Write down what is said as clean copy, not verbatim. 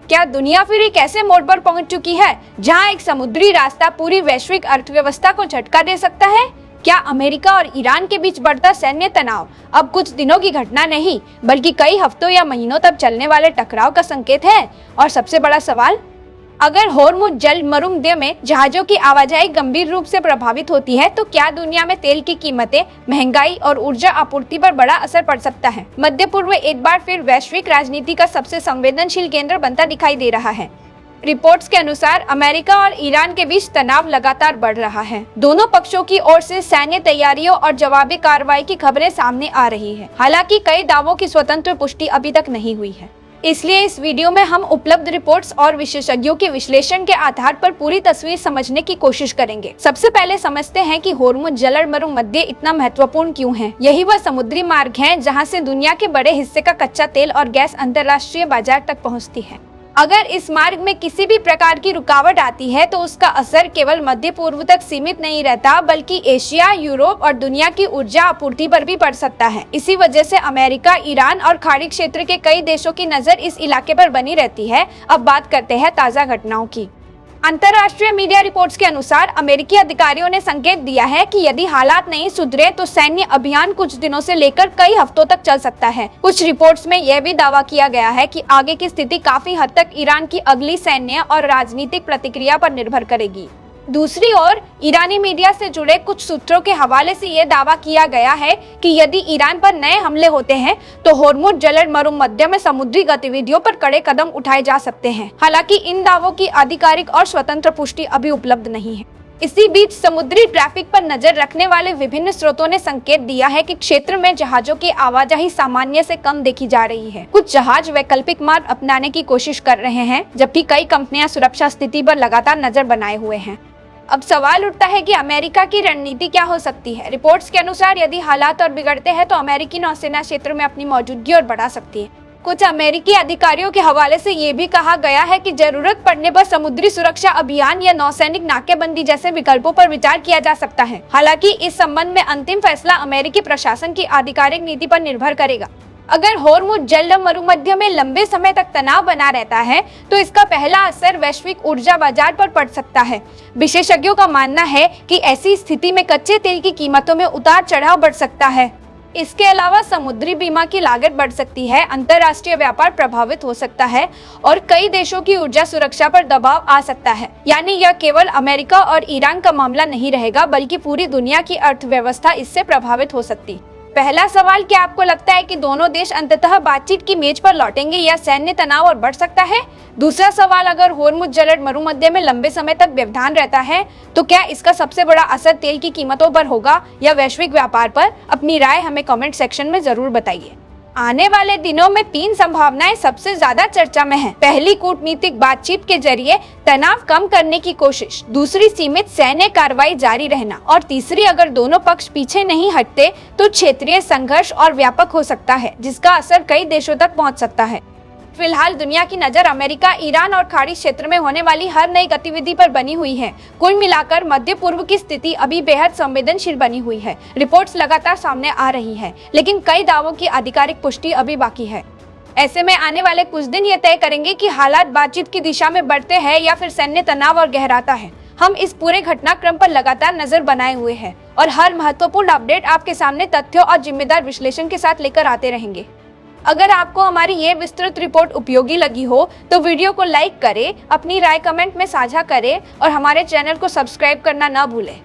क्या दुनिया फिर एक ऐसे मोड़ पर पहुंच चुकी है जहां एक समुद्री रास्ता पूरी वैश्विक अर्थव्यवस्था को झटका दे सकता है? क्या अमेरिका और ईरान के बीच बढ़ता सैन्य तनाव अब कुछ दिनों की घटना नहीं बल्कि कई हफ्तों या महीनों तक चलने वाले टकराव का संकेत है? और सबसे बड़ा सवाल, अगर होर्मुज जल मरुमध्य में जहाजों की आवाजाही गंभीर रूप से प्रभावित होती है तो क्या दुनिया में तेल की कीमतें, महंगाई और ऊर्जा आपूर्ति पर बड़ा असर पड़ सकता है? मध्य पूर्व एक बार फिर वैश्विक राजनीति का सबसे संवेदनशील केंद्र बनता दिखाई दे रहा है। रिपोर्ट्स के अनुसार अमेरिका और ईरान के बीच तनाव लगातार बढ़ रहा है। दोनों पक्षों की ओर से सैन्य तैयारियों और जवाबी कार्रवाई की खबरें सामने आ रही है। हालांकि कई दावों की स्वतंत्र पुष्टि अभी तक नहीं हुई है। इसलिए इस वीडियो में हम उपलब्ध रिपोर्ट्स और विशेषज्ञों के विश्लेषण के आधार पर पूरी तस्वीर समझने की कोशिश करेंगे। सबसे पहले समझते हैं कि होर्मुज जलमरुमध्य इतना महत्वपूर्ण क्यों है। यही वह समुद्री मार्ग है जहां से दुनिया के बड़े हिस्से का कच्चा तेल और गैस अंतर्राष्ट्रीय बाजार तक पहुंचती है। अगर इस मार्ग में किसी भी प्रकार की रुकावट आती है तो उसका असर केवल मध्य पूर्व तक सीमित नहीं रहता बल्कि एशिया, यूरोप और दुनिया की ऊर्जा आपूर्ति पर भी पड़ सकता है। इसी वजह से अमेरिका, ईरान और खाड़ी क्षेत्र के कई देशों की नजर इस इलाके पर बनी रहती है। अब बात करते हैं ताज़ा घटनाओं की। अंतर्राष्ट्रीय मीडिया रिपोर्ट्स के अनुसार अमेरिकी अधिकारियों ने संकेत दिया है कि यदि हालात नहीं सुधरे तो सैन्य अभियान कुछ दिनों से लेकर कई हफ्तों तक चल सकता है। कुछ रिपोर्ट्स में यह भी दावा किया गया है कि आगे की स्थिति काफी हद तक ईरान की अगली सैन्य और राजनीतिक प्रतिक्रिया पर निर्भर करेगी। दूसरी ओर ईरानी मीडिया से जुड़े कुछ सूत्रों के हवाले से यह दावा किया गया है कि यदि ईरान पर नए हमले होते हैं तो होर्मुज जलमरुमध्य में समुद्री गतिविधियों पर कड़े कदम उठाए जा सकते हैं। हालांकि इन दावों की आधिकारिक और स्वतंत्र पुष्टि अभी उपलब्ध नहीं है। इसी बीच समुद्री ट्रैफिक पर नजर रखने वाले विभिन्न स्रोतों ने संकेत दिया है कि क्षेत्र में जहाजों की आवाजाही सामान्य से कम देखी जा रही है। कुछ जहाज वैकल्पिक मार्ग अपनाने की कोशिश कर रहे हैं जबकि कई कंपनियां सुरक्षा स्थिति पर लगातार नजर बनाए हुए हैं। अब सवाल उठता है कि अमेरिका की रणनीति क्या हो सकती है। रिपोर्ट्स के अनुसार यदि हालात और बिगड़ते हैं तो अमेरिकी नौसेना क्षेत्र में अपनी मौजूदगी और बढ़ा सकती है। कुछ अमेरिकी अधिकारियों के हवाले से ये भी कहा गया है कि जरूरत पड़ने पर समुद्री सुरक्षा अभियान या नौसैनिक नाकेबंदी जैसे विकल्पों पर विचार किया जा सकता है। हालांकि इस संबंध में अंतिम फैसला अमेरिकी प्रशासन की आधिकारिक नीति पर निर्भर करेगा। अगर होर्मुज जलमरुमध्य में लंबे समय तक तनाव बना रहता है तो इसका पहला असर वैश्विक ऊर्जा बाजार पर पड़ सकता है। विशेषज्ञों का मानना है कि ऐसी स्थिति में कच्चे तेल की कीमतों में उतार चढ़ाव बढ़ सकता है। इसके अलावा समुद्री बीमा की लागत बढ़ सकती है, अंतर्राष्ट्रीय व्यापार प्रभावित हो सकता है और कई देशों की ऊर्जा सुरक्षा पर दबाव आ सकता है। यानी यह केवल अमेरिका और ईरान का मामला नहीं रहेगा बल्कि पूरी दुनिया की अर्थव्यवस्था इससे प्रभावित हो सकती। पहला सवाल, क्या आपको लगता है कि दोनों देश अंततः बातचीत की मेज पर लौटेंगे या सैन्य तनाव और बढ़ सकता है? दूसरा सवाल, अगर होर्मुज जलमरुमध्य में लंबे समय तक व्यवधान रहता है तो क्या इसका सबसे बड़ा असर तेल की कीमतों पर होगा या वैश्विक व्यापार पर? अपनी राय हमें कमेंट सेक्शन में जरूर बताइए। आने वाले दिनों में 3 संभावनाएं सबसे ज्यादा चर्चा में हैं। पहली, कूटनीतिक बातचीत के जरिए तनाव कम करने की कोशिश। दूसरी, सीमित सैन्य कार्रवाई जारी रहना। और तीसरी, अगर दोनों पक्ष पीछे नहीं हटते तो क्षेत्रीय संघर्ष और व्यापक हो सकता है जिसका असर कई देशों तक पहुंच सकता है। फिलहाल दुनिया की नजर अमेरिका, ईरान और खाड़ी क्षेत्र में होने वाली हर नई गतिविधि पर बनी हुई है। कुल मिलाकर मध्य पूर्व की स्थिति अभी बेहद संवेदनशील बनी हुई है। रिपोर्ट्स लगातार सामने आ रही है लेकिन कई दावों की आधिकारिक पुष्टि अभी बाकी है। ऐसे में आने वाले कुछ दिन ये तय करेंगे कि हालात बातचीत की दिशा में बढ़ते हैं या फिर सैन्य तनाव और गहराता है। हम इस पूरे घटनाक्रम पर लगातार नजर बनाए हुए हैं और हर महत्वपूर्ण अपडेट आपके सामने तथ्यों और जिम्मेदार विश्लेषण के साथ लेकर आते रहेंगे। अगर आपको हमारी ये विस्तृत रिपोर्ट उपयोगी लगी हो तो वीडियो को लाइक करें, अपनी राय कमेंट में साझा करें और हमारे चैनल को सब्सक्राइब करना न भूलें।